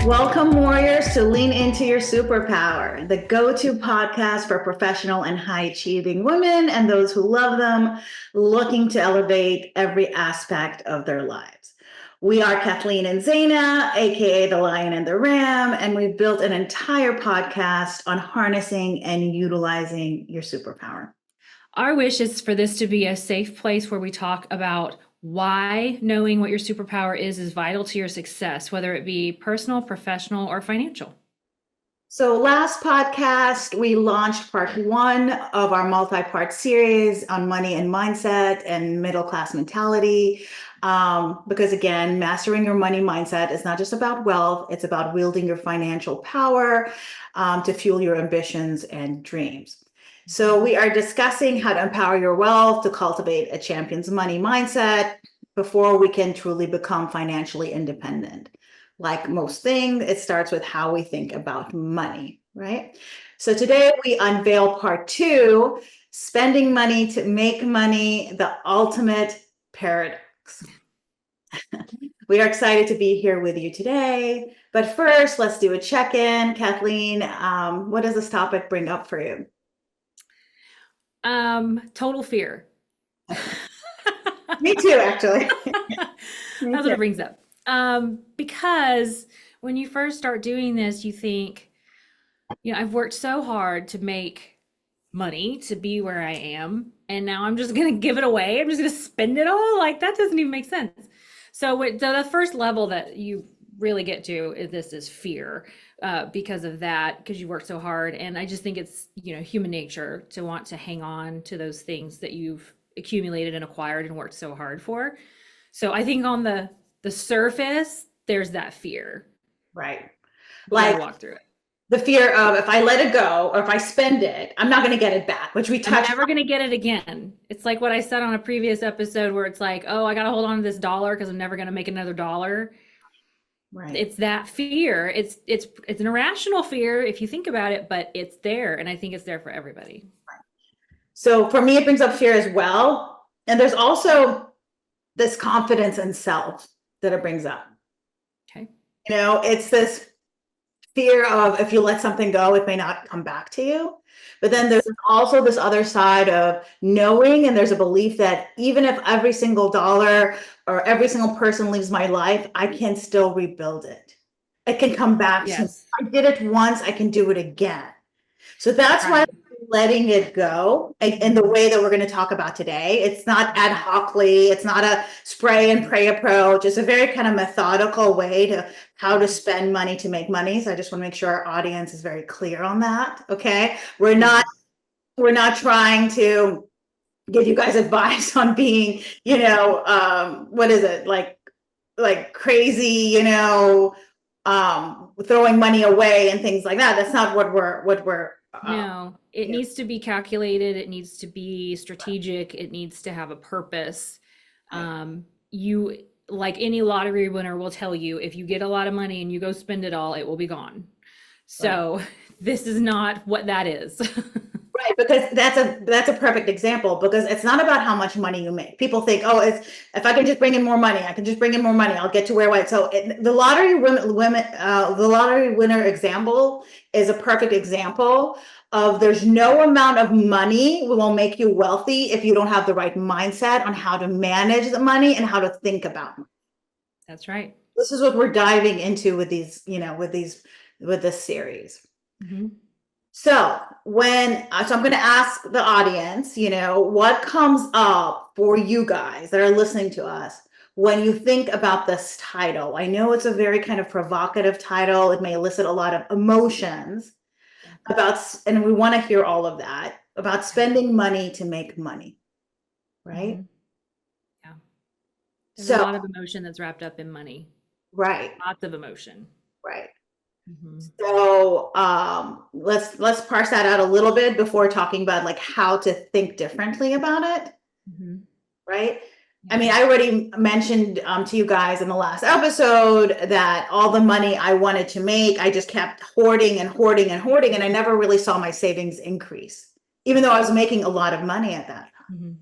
Welcome, warriors, to Lean Into Your Superpower, the go-to podcast for professional and high-achieving women and those who love them, looking to elevate every aspect of their lives. We are Kathleen and Zaina, aka the Lion and the Ram, and we've built an entire podcast on harnessing and utilizing your superpower. Our wish is for this to be a safe place where we talk about why knowing what your superpower is vital to your success, whether it be personal, professional, or financial. So last podcast, we launched part 1 of our multi-part series on money and mindset and middle-class mentality. Because again, mastering your money mindset is not just about wealth, it's about wielding your financial power to fuel your ambitions and dreams. So we are discussing how to empower your wealth to cultivate a champion's money mindset before we can truly become financially independent. Like most things, it starts with how we think about money, right? So today we unveil part 2, spending money to make money, the ultimate paradox. We are excited to be here with you today. But first, let's do a check-in. Kathleen, what does this topic bring up for you? Total fear. Me too, actually. That's what it brings up. Because when you first start doing this, you think, I've worked so hard to make money to be where I am, and now I'm just going to give it away. I'm just going to spend it all. Like, that doesn't even make sense. So the first level that you really get to is fear, because of that, because you worked so hard. And I just think it's, human nature to want to hang on to those things that you've accumulated and acquired and worked so hard for. So I think on the surface, there's that fear. Right. Like, walk through it. The fear of, if I let it go or if I spend it, I'm not going to get it back, which we touched. I'm never going to get it again. It's like what I said on a previous episode where it's like, oh, I got to hold on to this dollar because I'm never going to make another dollar. Right. It's that fear. It's an irrational fear if you think about it, but it's there. And I think it's there for everybody. So for me, it brings up fear as well. And there's also this confidence in self that it brings up. Okay. It's this fear of, if you let something go, it may not come back to you. But then there's also this other side of knowing, and there's a belief that even if every single dollar or every single person leaves my life, I can still rebuild it. It can come back. Yes. I did it once, I can do it again. So that's why I'm letting it go in the way that we're going to talk about today. It's not ad hocly. It's not a spray and pray approach. It's a very kind of methodical way to how to spend money to make money. So I just want to make sure our audience is very clear on that. Okay. We're not trying to give you guys advice on being, what is it? Like crazy, throwing money away and things like that. That's not what we're no, it needs to be calculated. It needs to be strategic. It needs to have a purpose. You, like any lottery winner will tell you, if you get a lot of money and you go spend it all, it will be gone. So this is not what that is. Right, because that's a perfect example, because it's not about how much money you make. People think, oh, it's, if I can just bring in more money, I can just bring in more money, I'll get to where I want. So the lottery winner example is a perfect example of, there's no amount of money will make you wealthy if you don't have the right mindset on how to manage the money and how to think about money. That's right. This is what we're diving into with these, with this series. Mm-hmm. So I'm going to ask the audience, what comes up for you guys that are listening to us when you think about this title? I know it's a very kind of provocative title. It may elicit a lot of emotions and we want to hear all of that about spending money to make money, right? Mm-hmm. Yeah. There's a lot of emotion that's wrapped up in money. Right. Lots of emotion. Right. Mm-hmm. So let's parse that out a little bit before talking about like how to think differently about it. Mm-hmm. Right. I mean, I already mentioned to you guys in the last episode that all the money I wanted to make, I just kept hoarding and hoarding and hoarding, and I never really saw my savings increase, even though I was making a lot of money at that time. Mm-hmm.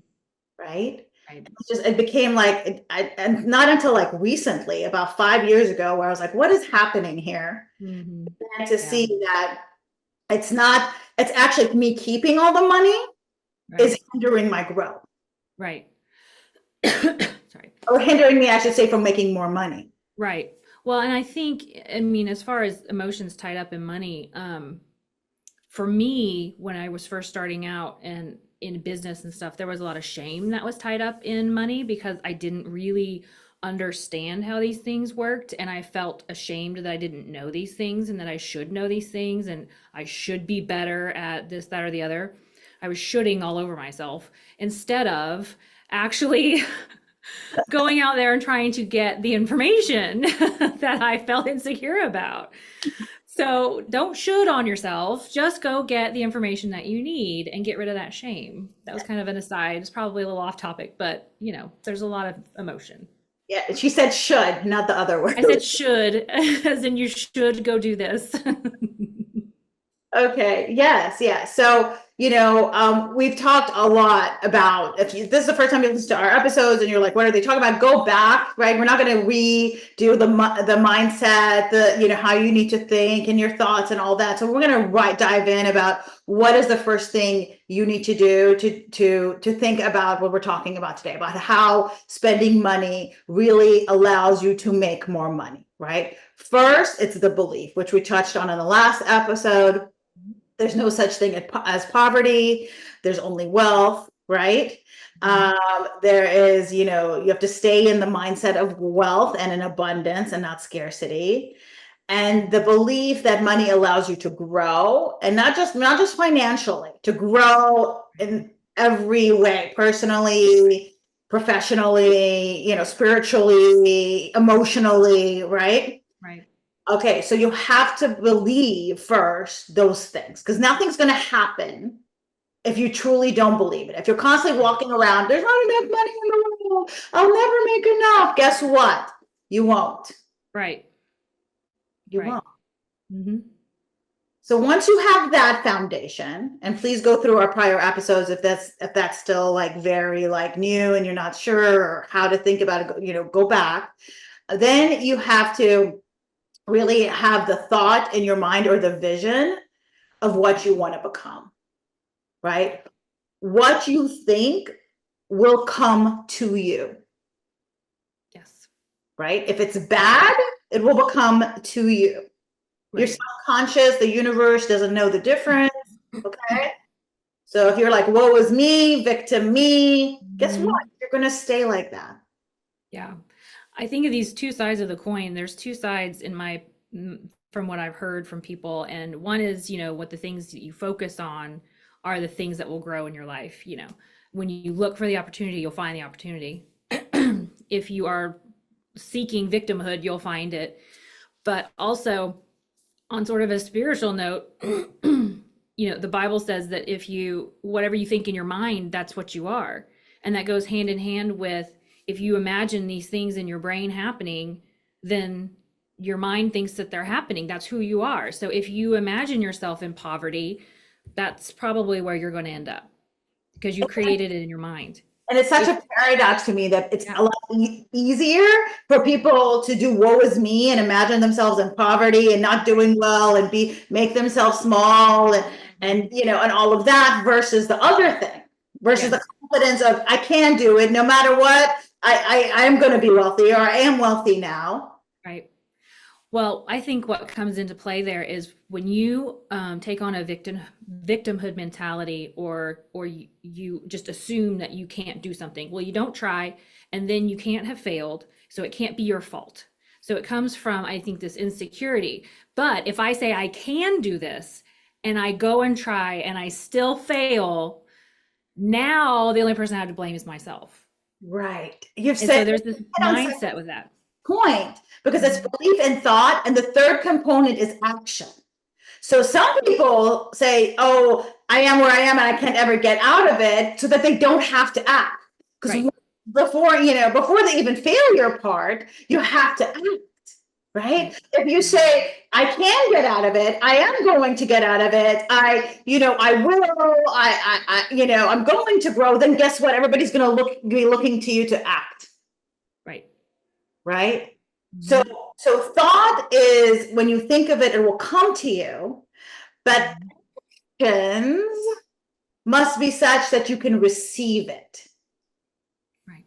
Right. Right. It became like, and not until like recently, about 5 years ago, where I was like, what is happening here? Mm-hmm. And to Yeah. see that it's actually me keeping all the money Right. is hindering my growth, Right. Sorry. or hindering me, I should say, from making more money. Right. Well, and I think, I mean, as far as emotions tied up in money, for me, when I was first starting out and in business and stuff, there was a lot of shame that was tied up in money because I didn't really understand how these things worked. And I felt ashamed that I didn't know these things and that I should know these things and I should be better at this, that, or the other. I was shoulding all over myself instead of actually going out there and trying to get the information that I felt insecure about. So don't should on yourself. Just go get the information that you need and get rid of that shame. That was kind of an aside. It's probably a little off topic, but there's a lot of emotion. Yeah, she said should, not the other I word. said should, as in you should go do this. Okay. Yes. Yes. So, we've talked a lot about, this is the first time you listen to our episodes and you're like, what are they talking about? Go back, right? We're not going to redo the mindset, how you need to think and your thoughts and all that. So we're going to dive in about what is the first thing you need to do to think about what we're talking about today, about how spending money really allows you to make more money, right? First, it's the belief, which we touched on in the last episode. There's no such thing as poverty. There's only wealth, right? There is, you have to stay in the mindset of wealth and in abundance and not scarcity. And the belief that money allows you to grow, and not just financially, to grow in every way, personally, professionally, spiritually, emotionally, right? Right. Okay, so you have to believe first those things, because nothing's going to happen if you truly don't believe it. If you're constantly walking around, there's not enough money in the world, I'll never make enough. Guess what? You won't. Right. You Right. won't. Mm-hmm. So once you have that foundation, and please go through our prior episodes if that's still like very like new and you're not sure or how to think about it, go back. Then you have to really have the thought in your mind or the vision of what you want to become, right? What you think will come to you, Yes. right? If it's bad, it will become to you. Your Right. subconscious, the universe doesn't know the difference, okay? So if you're like, woe is me, victim me, guess Mm-hmm. what? You're going to stay like that. Yeah. I think of these two sides of the coin. There's two sides from what I've heard from people. And one is, what the things that you focus on are the things that will grow in your life. When you look for the opportunity, you'll find the opportunity. If you are seeking victimhood, you'll find it. But also, on sort of a spiritual note, the Bible says that whatever you think in your mind, that's what you are. And that goes hand in hand with, if you imagine these things in your brain happening, then your mind thinks that they're happening. That's who you are. So if you imagine yourself in poverty, that's probably where you're going to end up, because you created it in your mind. And it's such a paradox to me that it's Yeah. a lot easier for people to do woe is me and imagine themselves in poverty and not doing well and make themselves small and all of that, versus the other thing, versus the Yes. confidence of I can do it no matter what. I am going to be wealthy, or I am wealthy now. Right. Well, I think what comes into play there is when you take on a victimhood mentality, or you just assume that you can't do something. Well, you don't try, and then you can't have failed, so it can't be your fault. So it comes from, I think, this insecurity. But if I say I can do this, and I go and try, and I still fail, now the only person I have to blame is myself. Right. You've And said so there's this mindset with that. Point, because it's belief and thought, and the third component is action. So some people say, oh, I am where I am and I can't ever get out of it, so that they don't have to act. Because Right. before they even fail your part, you have to act. right? If you say, I can get out of it, I am going to get out of it, I will, I'm going to grow, then guess what? Everybody's going to be looking to you to act, Right. right? So, Mhm. so thought is when you think of it, it will come to you, but Mhm. actions must be such that you can receive it, Right.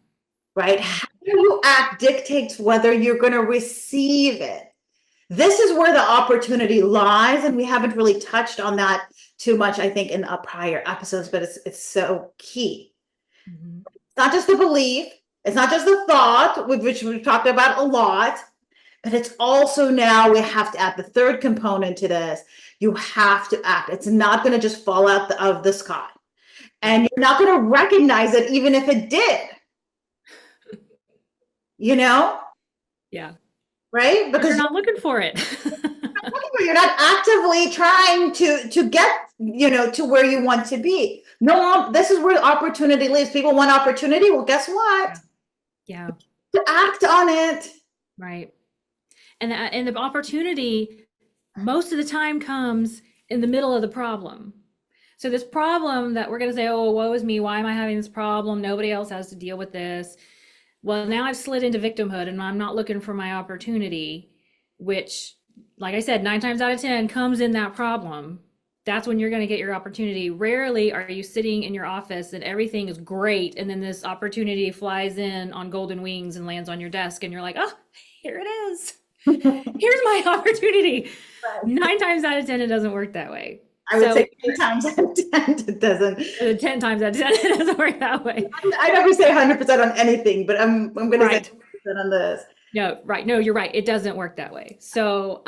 right? Yeah. How you act dictates whether you're going to receive it. This is where the opportunity lies, and we haven't really touched on that too much, I think, in prior episodes, but it's so key. Mhm. It's not just the belief, it's not just the thought, which we've talked about a lot, but it's also now we have to add the third component to this. You have to act. It's not going to just fall out of the sky. And Right. you're not going to recognize it even if it did, you know, Yeah. right? Because you're Because not looking for it. you're not actively trying to get to where you want to be. No, this is where opportunity lives. People want opportunity. Well, guess Yeah. what? Yeah. To act on it. Right. And the opportunity most of the time comes in the middle of the problem. So this problem that we're going to say, oh, woe is me. Why am I having this problem? Nobody else has to deal with this. Well, now I've slid into victimhood and I'm not looking for my opportunity, which, like I said, 9 times out of 10 comes in that problem. That's when you're going to get your opportunity. Rarely are you sitting in your office and everything is great. And then this opportunity flies in on golden wings and lands on your desk. And you're like, oh, here it is. Here's my opportunity. 9 times out of 10, it doesn't work that way. I would So say 10 times out of 10, it doesn't. 10 times out of 10, it doesn't work that way. I never say 100% on anything, but I'm going to say Right. 100% on this. No, right. No, you're right. It doesn't work that way. So,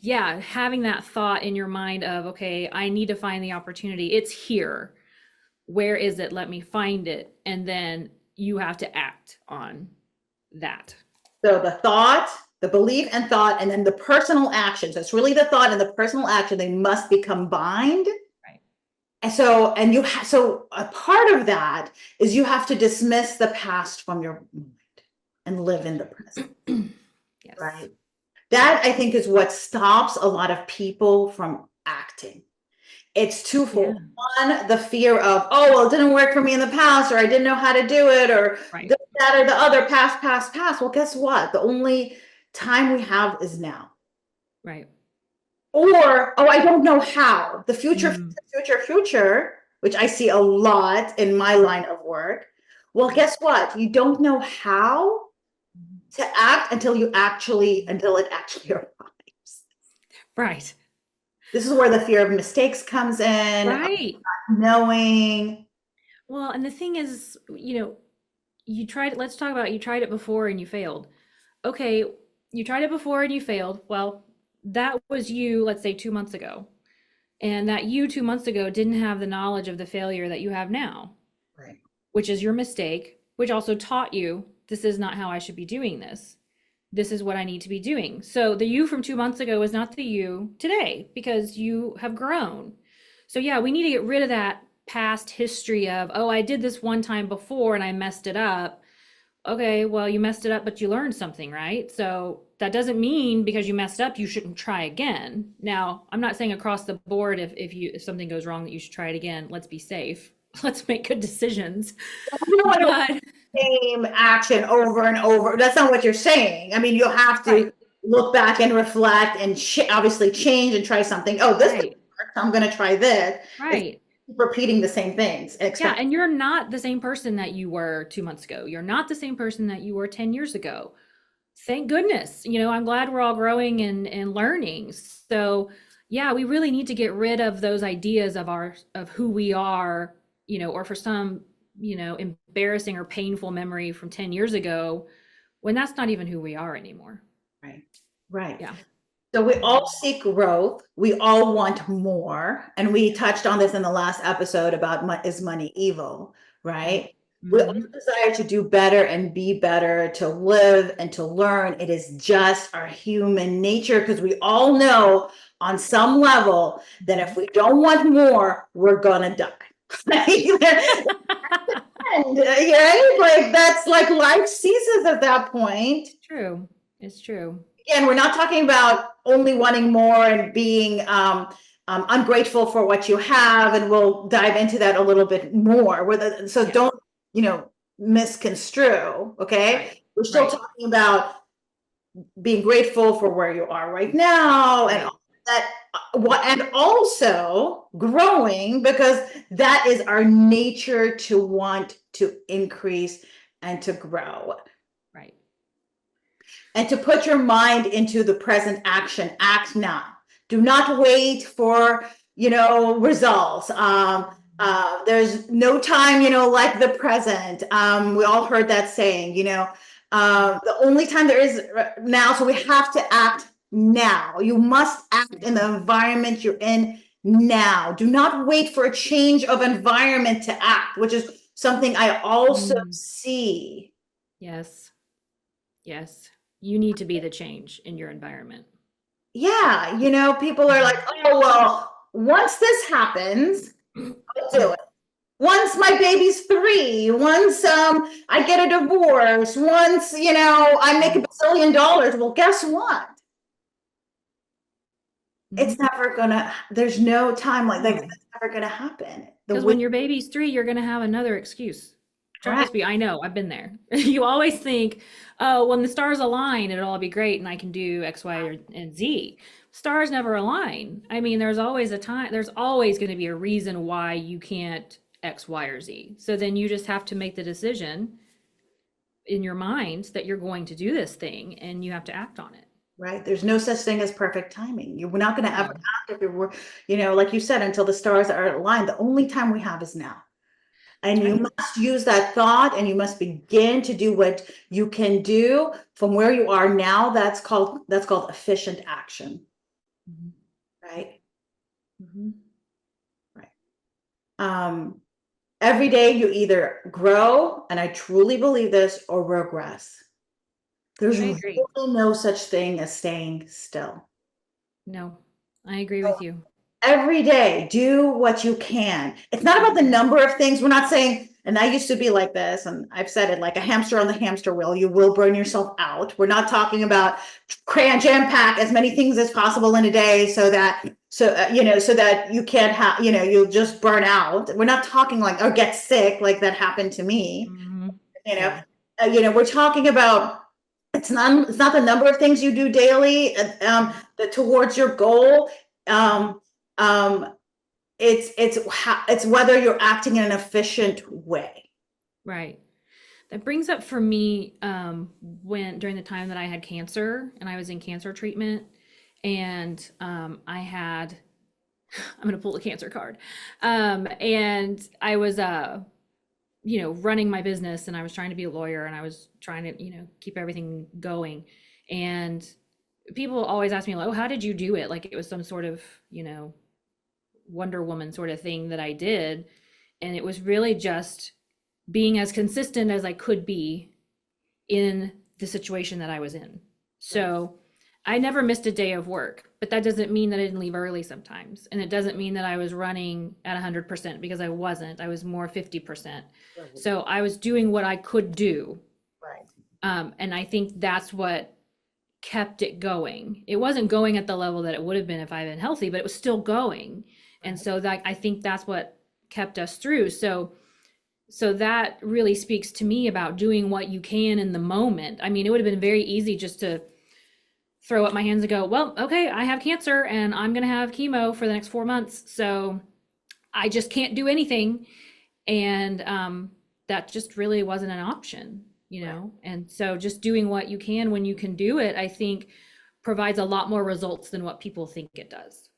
yeah, having that thought in your mind of, okay, I need to find the opportunity. It's here. Where is it? Let me find it. And then you have to act on that. So the thought, the belief and thought, and then the personal action. So it's really the thought and the personal action. They must be combined. Right. And so a part of that is you have to dismiss the past from your mind and live in the present, Yes. right? That I think is what stops a lot of people from acting. It's Yeah. twofold. One, the fear of, oh, well, it didn't work for me in the past, or I didn't know how to do it, or Right. this, that, or the other, past, past, past. Well, guess what? The only time we have is now. Right. Or, oh, I don't know how. The future, Mm. future, future, which I see a lot in my line of work. Well, guess what? You don't know how to act until it actually arrives. Right. This is where the fear of mistakes comes in, of Right. not knowing. Well, and the thing is, you tried, let's talk about you tried it before and you failed. Okay, you tried it before and you failed. Well, that was you, let's say 2 months ago. And that you 2 months ago didn't have the knowledge of the failure that you have now, Right. which is your mistake, which also taught you this is not how I should be doing this. This is what I need to be doing. So the you from 2 months ago is not the you today because you have grown. So yeah, we need to get rid of that past history of, oh, I did this one time before and I messed it up. Okay, well, you messed it up, but you learned something, right? So that doesn't mean because you messed up, you shouldn't try again. Now, I'm not saying across the board if something goes wrong that you should try it again. Let's be safe. Let's make good decisions. You don't want to But same action over and over. That's not what you're saying. I mean, you have right, to look back and reflect and obviously change and try something. Oh, this didn't right, work, so I'm going to try this. It's right. repeating the same things. Yeah, Expect and you're not the same person that you were 2 months ago. You're not the same person that you were 10 years ago. Thank goodness. I'm glad we're all growing and learning. So yeah, we really need to get rid of those ideas of who we are, or for some, embarrassing or painful memory from 10 years ago when that's not even who we are anymore. right, right. Yeah. So we all seek growth. We all want more, and we touched on this in the last episode about is money evil, right? We all Mm-hmm. desire to do better and be better, to live and to learn. It is just our human nature because we all know on some level that if we don't want more, we're gonna die. And right? Like that's like life ceases at that point. True. It's true. again, we're not talking about only wanting more and being ungrateful for what you have, and we'll dive into that a little bit more. So Yeah. don't, misconstrue, okay? Right. We're still Right. talking about being grateful for where you are right now, and Right. all that, and also growing, because that is our nature, to want to increase and to grow. Right. And to put your mind into the present action. Act now. Do not wait for, results. There's no time, like the present. We all heard that saying, the only time there is now. So we have to act now. You must act in the environment you're in now. Do not wait for a change of environment to act, which is something I also see. Yes. Yes. You need to be the change in your environment. Yeah, people are like, oh, well, once this happens, I'll do it. Once my baby's 3, once I get a divorce, once, I make $1 billion. Well, guess what? It's never gonna, there's no time like that. It's never gonna happen. Because when your baby's 3, you're going to have another excuse. Correct. Trust me, I know. I've been there. You always think, oh, when the stars align, it'll all be great and I can do X, Y, and Z. Stars never align. I mean, there's always going to be a reason why you can't X, Y, or Z. So then you just have to make the decision in your mind that you're going to do this thing and you have to act on it. Right. There's no such thing as perfect timing. We're not going to ever act if we're, like you said, until the stars are aligned. The only time we have is now. And you must use that thought, and you must begin to do what you can do from where you are now. That's called efficient action. Right. Right. Every day you either grow, and I truly believe this, or regress. There's really no such thing as staying still. No, I agree with you. Every day, do what you can. It's not about the number of things. We're not saying, and I used to be like this, and I've said it, like a hamster on the hamster wheel, you will burn yourself out. We're not talking about jam pack as many things as possible in a day so that you can't have, you'll just burn out. We're not talking like, or get sick, like that happened to me. We're talking about, it's not the number of things you do daily towards your goal. It's whether you're acting in an efficient way. Right. That brings up for me during the time that I had cancer and I was in cancer treatment, and I'm going to pull the cancer card. And I was running my business, and I was trying to be a lawyer, and I was trying to keep everything going. And people always ask me, like, oh, how did you do it? Like it was some sort of Wonder Woman sort of thing that I did. And it was really just being as consistent as I could be in the situation that I was in. So I never missed a day of work, but that doesn't mean that I didn't leave early sometimes. And it doesn't mean that I was running at 100%, because I wasn't. I was more 50%. So I was doing what I could do. Right. And I think that's what kept it going. It wasn't going at the level that it would have been if I had been healthy, but it was still going. And so that, I think that's what kept us through. So that really speaks to me about doing what you can in the moment. I mean, it would have been very easy just to throw up my hands and go, well, okay, I have cancer and I'm going to have chemo for the next 4 months. So I just can't do anything. And that just really wasn't an option, And so just doing what you can when you can do it, I think provides a lot more results than what people think it does.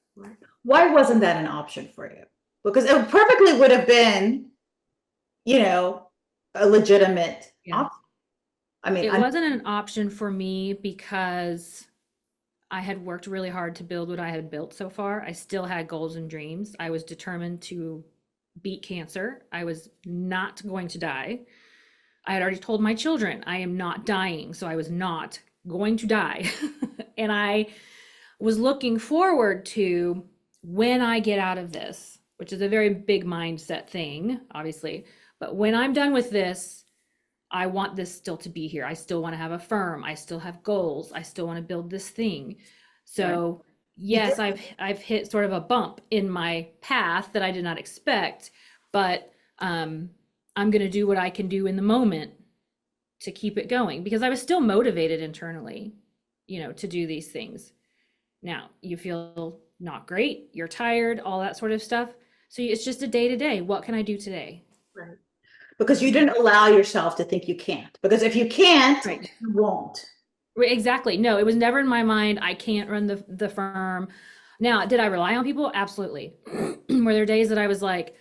Why wasn't that an option for you? Because it perfectly would have been, a legitimate option. I mean, it wasn't an option for me because I had worked really hard to build what I had built so far. I still had goals and dreams. I was determined to beat cancer. I was not going to die. I had already told my children, I am not dying. So I was not going to die. And I was looking forward to, when I get out of this, which is a very big mindset thing, obviously, but when I'm done with this, I want this still to be here. I still want to have a firm. I still have goals. I still want to build this thing. Right. So, You did. yes, I've hit sort of a bump in my path that I did not expect, but I'm going to do what I can do in the moment to keep it going because I was still motivated internally, to do these things. Now, you feel not great, you're tired, all that sort of stuff. So it's just a day to day. What can I do today? Right. Because you didn't allow yourself to think you can't. Because if you can't, Right. you won't. Exactly. No, it was never in my mind. I can't run the firm. Now, did I rely on people? Absolutely. Were there days that I was like,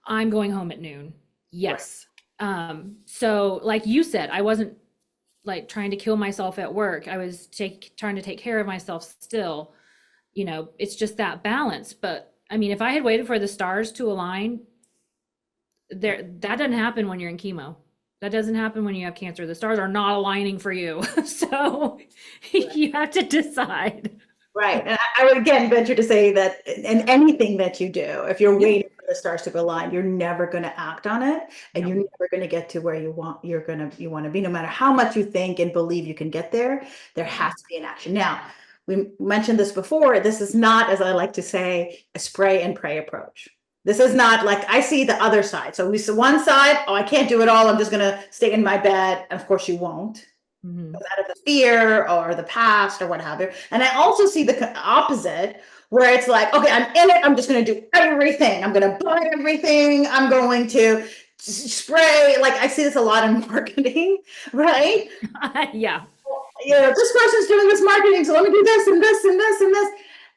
I'm going home at noon? Right. Yes. So like you said, I wasn't like trying to kill myself at work. I was trying to take care of myself still. It's just that balance. But I mean, if I had waited for the stars to align, that doesn't happen when you're in chemo. That doesn't happen when you have cancer. The stars are not aligning for you. So Right. you have to decide. Right. And I would again venture to say that in anything that you do, if you're Yeah. waiting for the stars to align, you're never going to act on it, and you're No. never going to get to where you want to be. No matter how much you think and believe you can get there, there Yeah. has to be an action. Now, we mentioned this before. This is not, as I like to say, a spray and pray approach. This is not like I see the other side. So we see one side, oh, I can't do it all. I'm just going to stay in my bed. And of course, you won't Hmm. out of the fear or the past or what have you. And I also see the opposite where it's like, okay, I'm in it. I'm just going to do everything. I'm going to buy everything. I'm going to spray. Like I see this a lot in marketing, right? Yeah. This person's doing this marketing. So let me do this and this and this and this.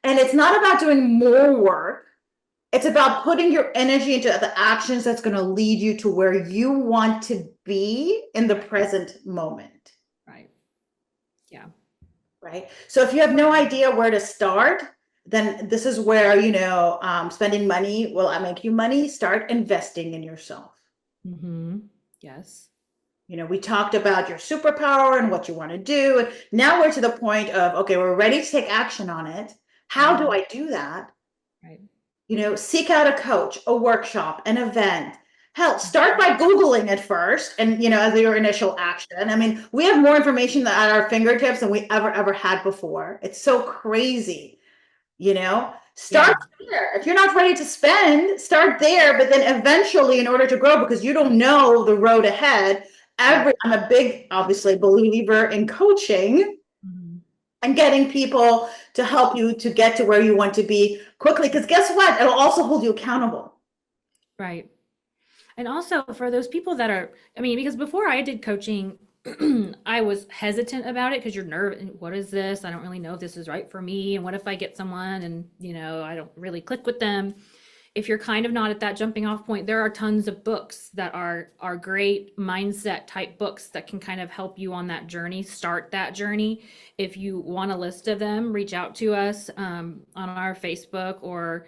And it's not about doing more work. It's about putting your energy into the actions that's going to lead you to where you want to be in the present moment. Right. Yeah. Right? So if you have no idea where to start, then this is where, spending money will make you money. Start investing in yourself. Hmm. Yes. We talked about your superpower and what you want to do. And now we're to the point of, okay, we're ready to take action on it. How do Mhm. I do that? Right. Seek out a coach, a workshop, an event. Hell, start by Googling it first and, as your initial action. I mean, we have more information at our fingertips than we ever had before. It's so crazy, Start Yeah. there. If you're not ready to spend, start there, but then eventually, in order to grow, because you don't know the road ahead, Right. I'm a big, obviously, believer in coaching Mhm. and getting people to help you to get to where you want to be quickly. Because guess what? It'll also hold you accountable. Right. And also for those people that are, I mean, because before I did coaching, I was hesitant about it because you're nervous. What is this? I don't really know if this is right for me. And what if I get someone and, I don't really click with them? If you're kind of not at that jumping off point, there are tons of books that are great mindset type books that can kind of help you on that journey, start that journey. If you want a list of them, reach out to us on our Facebook or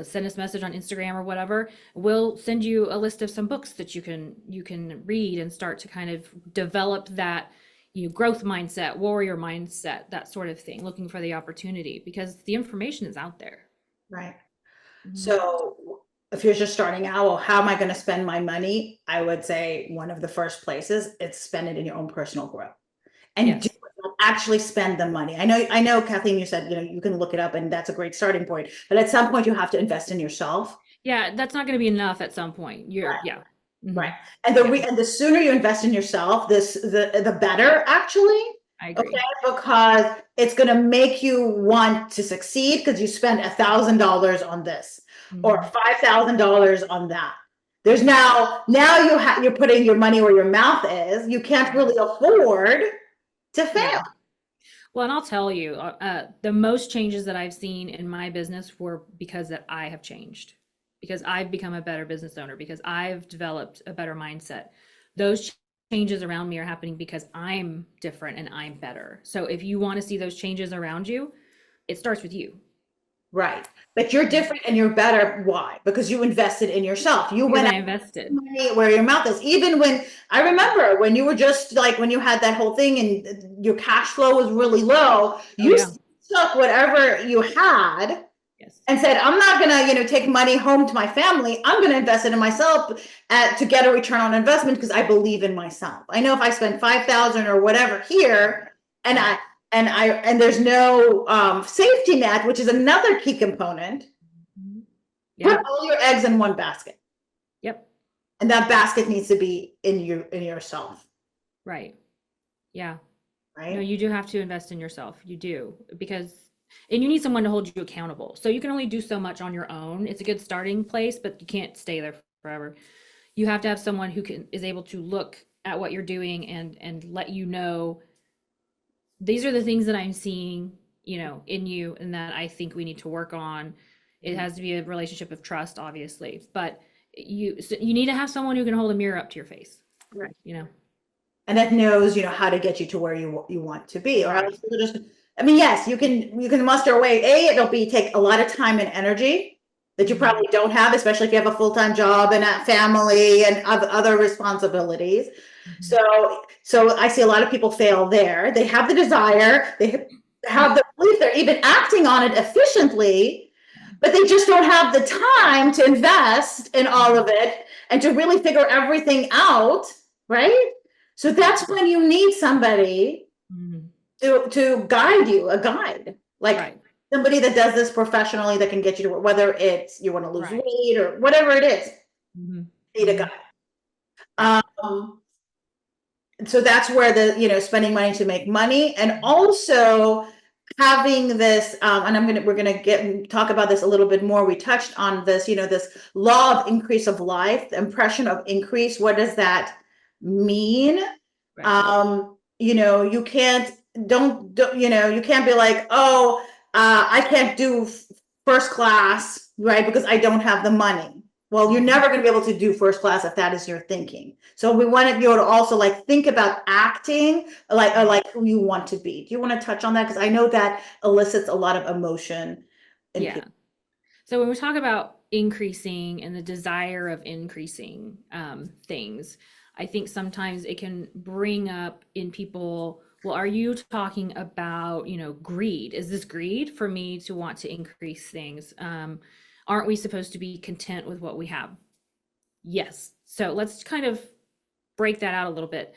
send us a message on Instagram or whatever. We'll send you a list of some books that you can read and start to kind of develop that growth mindset, warrior mindset, that sort of thing, looking for the opportunity because the information is out there. Right. Mhm. So if you're just starting out, well, how am I going to spend my money? I would say one of the first places it's spend it in your own personal growth and do Yes. it, not actually spend the money. I know, Kathleen, you said, you can look it up and that's a great starting point, but at some point you have to invest in yourself. Yeah, that's not going to be enough at some point. Right. Yeah. Right. Hmm. Yeah, And the sooner you invest in yourself, the better actually. I Okay, agree. because it's going to make you want to succeed because you spent $1,000 on this or Hmm. $5,000 on that. There's Yeah. now you're putting your money where your mouth is. You can't Right. really afford to fail. Yeah. Well, and I'll tell you, the most changes that I've seen in my business were because that I have changed, because I've become a better business owner, because I've developed a better mindset. Those changes around me are happening because I'm different and I'm better. So if you want to see those changes around you, it starts with you. Right. But you're different and you're better. Why? Because you invested in yourself. You Because went I out invested. money where your mouth is. Even when I remember when you were just like when you had that whole thing and your cash flow was really low, Oh you yeah. took whatever you had Yes. and said, I'm not going to, take money home to my family. I'm going to invest it in myself to get a return on investment because I believe in myself. I know if I spend 5,000 or whatever here, and and there's no safety net, which is another key component. Yeah. Put all your eggs in one basket. Yep. And that basket needs to be in yourself. Right. Yeah. Right. No, you do have to invest in yourself. You do, and you need someone to hold you accountable. So you can only do so much on your own. It's a good starting place, but you can't stay there forever. You have to have someone who is able to look at what you're doing and let you know, these are the things that I'm seeing, in you, and that I think we need to work on. It has to be a relationship of trust, obviously, but you need to have someone who can hold a mirror up to your face. Right. And that knows, how to get you to where you want to be. Or right. else just, I mean, yes, you can muster away. It'll take a lot of time and energy that you probably don't have, especially if you have a full-time job and a family and other responsibilities. So I see a lot of people fail there. They have the desire, they have the belief, they're even acting on it efficiently, but they just don't have the time to invest in all of it and to really figure everything out, right? So that's when you need somebody to guide you, a guide, like somebody that does this professionally that can get you to whether it's you want to lose weight or whatever it is. Need a guide. So that's where the spending money to make money, and also having this and we're gonna talk about this a little bit more. We touched on this, this law of increase of life, the impression of increase. What does that mean? You can't you can't be like, oh, I can't do first class, right, because I don't have the money. Well, you're never going to be able to do first class if that is your thinking. So we wanted you to also think about acting like who you want to be. Do you want to touch on that? Because I know that elicits a lot of emotion in people. So when we talk about increasing and the desire of increasing things, I think sometimes it can bring up in people, well, are you talking about, greed? Is this greed for me to want to increase things? Aren't we supposed to be content with what we have? Yes. So let's kind of break that out a little bit.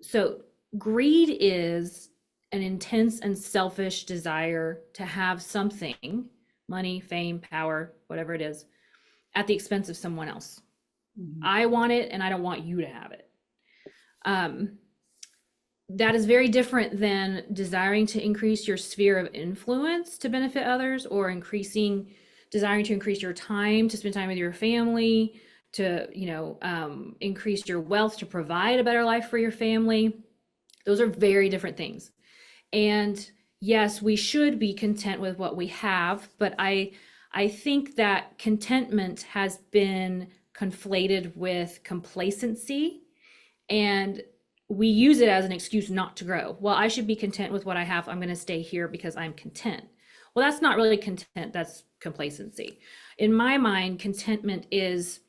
So greed is an intense and selfish desire to have something, money, fame, power, whatever it is, at the expense of someone else. I want it and I don't want you to have it. That is very different than desiring to increase your sphere of influence to benefit others, or desiring to increase your time to spend time with your family, to increase your wealth to provide a better life for your family. Those are very different things. And yes, we should be content with what we have, but I think that contentment has been conflated with complacency, and we use it as an excuse not to grow. Well, I should be content with what I have. I'm going to stay here because I'm content. Well, that's not really content. That's complacency. In my mind, contentment is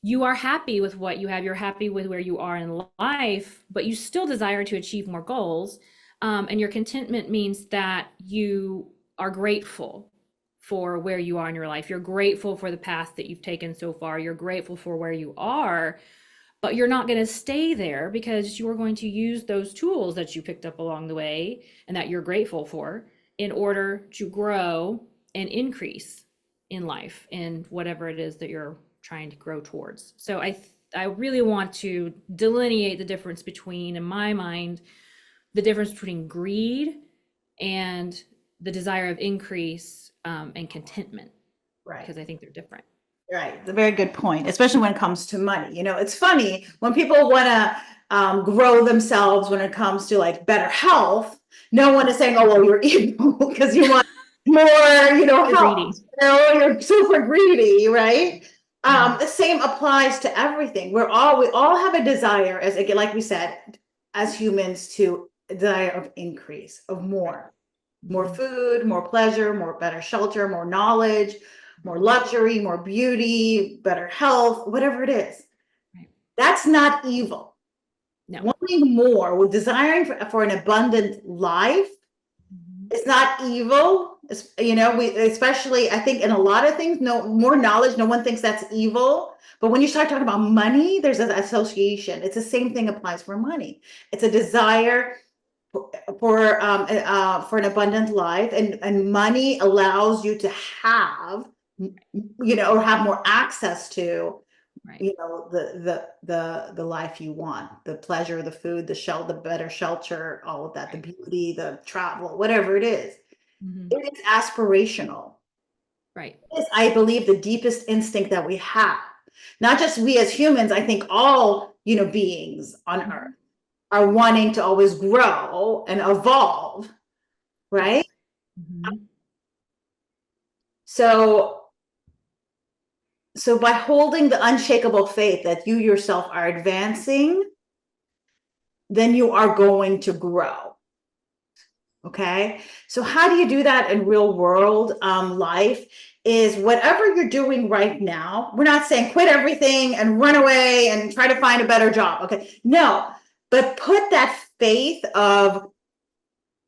you are happy with what you have. You're happy with where you are in life, but you still desire to achieve more goals. And your contentment means that you are grateful for where you are in your life. You're grateful for the path that you've taken so far. You're grateful for where you are, but you're not going to stay there because you're going to use those tools that you picked up along the way and that you're grateful for in order to grow and increase in life in whatever it is that you're trying to grow towards. So I really want to delineate the difference between, in my mind, the difference between greed and the desire of increase and contentment, right? Because I think they're different. Right. It's a very good point, especially when it comes to money. It's funny when people want to grow themselves when it comes to better health. No one is saying, "Oh, well, you're evil because you want more, health." You're super greedy, right? The same applies to everything. We all have a desire, like we said, as humans, to a desire of increase, of more food, more pleasure, more better shelter, more knowledge, more luxury, more beauty, better health, whatever it is. Right. That's not evil. No. Wanting more, with desiring for an abundant life, is not evil. You know, we especially, I think in a lot of things, no more knowledge, no one thinks that's evil. But when you start talking about money, there's an association. It's the same thing applies for money. It's a desire for an abundant life, and money allows you to have, you know, or have more access to, Right. you know, the life you want, the pleasure, the food, the better shelter, all of that, the beauty, the travel, whatever it is. Hmm. It is aspirational. Right. It is, I believe, the deepest instinct that we have. Not just we as humans, I think all, you know, beings on earth are wanting to always grow and evolve, right? Yes. Hmm. So by holding the unshakable faith that you yourself are advancing, then you are going to grow. Okay. So how do you do that in real world life? Is whatever you're doing right now, we're not saying quit everything and run away and try to find a better job. Okay. No, but put that faith of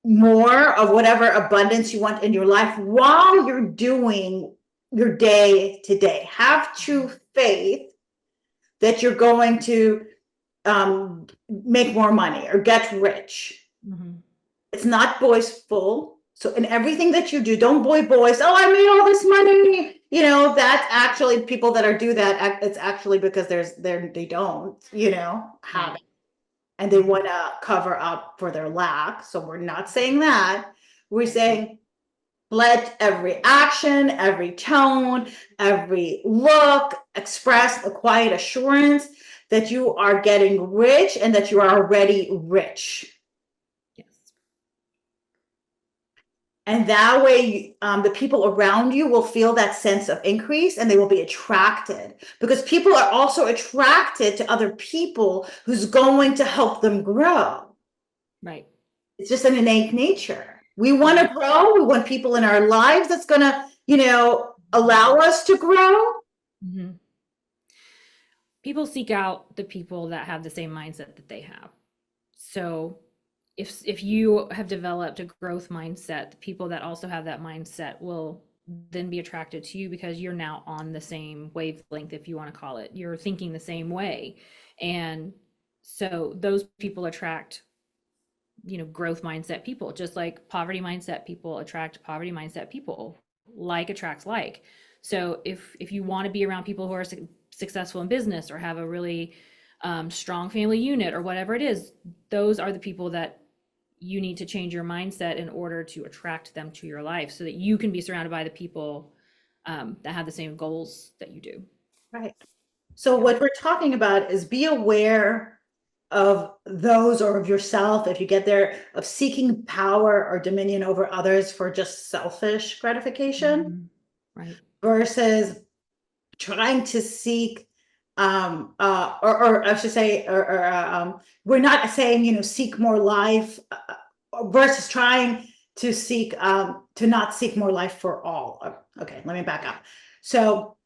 more of whatever abundance you want in your life while you're doing your day to day. Have true faith that you're going to make more money or get rich. Hmm. It's not boastful. So in everything that you do, don't boast. Oh, I made all this money. You know, that's actually people that are do that. It's actually because they don't, you know, have Right. it, and they want to cover up for their lack. So we're not saying that. We're saying let every action, every tone, every look express a quiet assurance that you are getting rich and that you are already rich. Yes. And that way, the people around you will feel that sense of increase and they will be attracted, because people are also attracted to other people who's going to help them grow. Right. It's just an innate nature. We want Yeah. to grow. We want people in our lives that's going to, you know, allow us to grow. Hmm. People seek out the people that have the same mindset that they have. So if you have developed a growth mindset, the people that also have that mindset will then be attracted to you because you're now on the same wavelength, if you want to call it. You're thinking the same way. And so those people attract, growth mindset people, just like poverty mindset people attract poverty mindset people. Like attracts like. So if you want to be around people who are successful in business or have a really strong family unit or whatever it is, those are the people that you need to change your mindset in order to attract them to your life so that you can be surrounded by the people that have the same goals that you do. Right. So Yeah. what we're talking about is be aware of those or of yourself, if you get there, of seeking power or dominion over others for just selfish gratification Mhm. Right. versus trying to seek or I should say we're not saying, you know, seek more life versus trying to seek to not seek more life for all. Okay, let me back up. So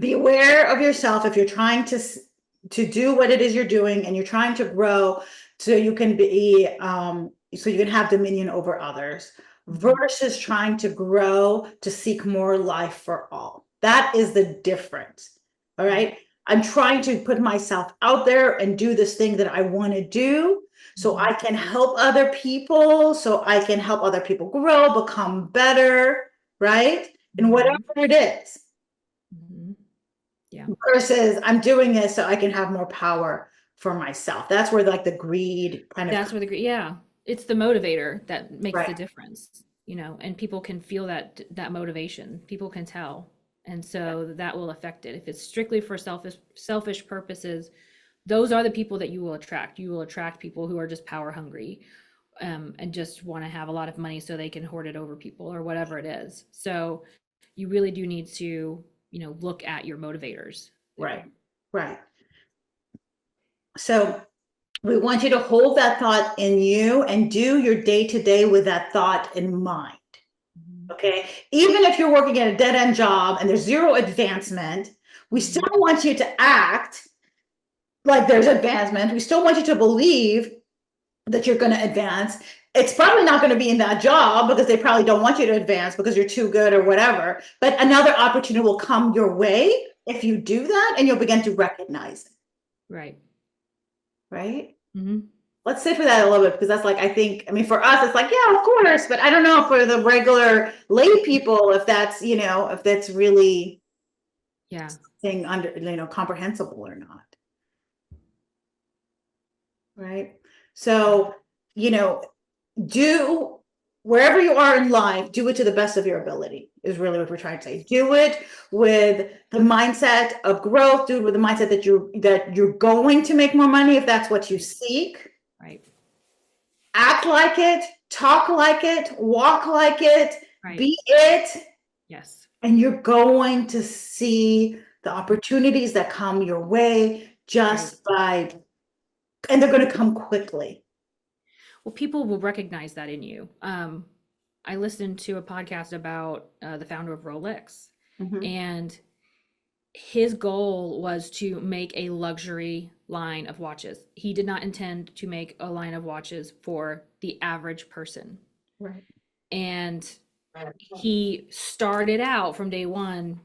be aware of yourself if you're trying to do what it is you're doing and you're trying to grow so you can be so you can have dominion over others versus trying to grow to seek more life for all. That is the difference. All right. I'm trying to put myself out there and do this thing that I want to do so I can help other people, so I can help other people grow, become better, right? And whatever it is. Mhm. Yeah. Versus I'm doing this so I can have more power for myself. That's where like the greed kind of That's where yeah, it's the motivator that makes the right, difference, and people can feel that motivation. People can tell. And so that will affect it. If it's strictly for selfish purposes, those are the people that you will attract. You will attract people who are just power hungry, and just want to have a lot of money so they can hoard it over people or whatever it is. So you really do need to, look at your motivators right, there. right. So we want you to hold that thought in you and do your day to day with that thought in mind. Mhm. Okay. Even if you're working at a dead end job and there's zero advancement, we still want you to act like there's advancement. We still want you to believe that you're going to advance it's probably not going to be in that job because they probably don't want you to advance because you're too good or whatever. But another opportunity will come your way if you do that, and you'll begin to recognize it. Right. Right. Mm-hmm. Let's sit with that a little bit, because that's like, I think, I mean, for us, it's like, yeah, of course, but I don't know for the regular lay people if that's, if that's really Yeah. thing under, comprehensible or not. Right. So, you know, do wherever you are in life, do it to the best of your ability is really what we're trying to say. Do it with the mindset of growth, do it with the mindset that you're going to make more money if that's what you seek. Right. Act like it, talk like it, walk like it, Right. be it. Yes. And you're going to see the opportunities that come your way just by, and they're going to come quickly. Well, people will recognize that in you. I listened to a podcast about the founder of Rolex, and his goal was to make a luxury line of watches. He did not intend to make a line of watches for the average person. Right. And he started out from day one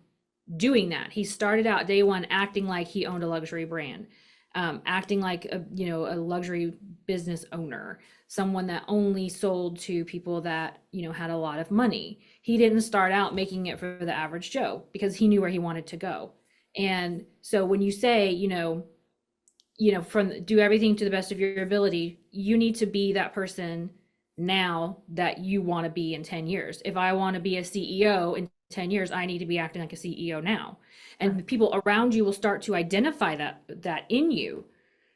doing that. He started out day one acting like he owned a luxury brand, acting like a luxury business owner, someone that only sold to people that had a lot of money. He didn't start out making it for the average Joe because he knew where he wanted to go. And so when you say, from do everything to the best of your ability, you need to be that person now that you want to be in 10 years. If I want to be a CEO in 10 years, I need to be acting like a CEO now. And people around you will start to identify that in you.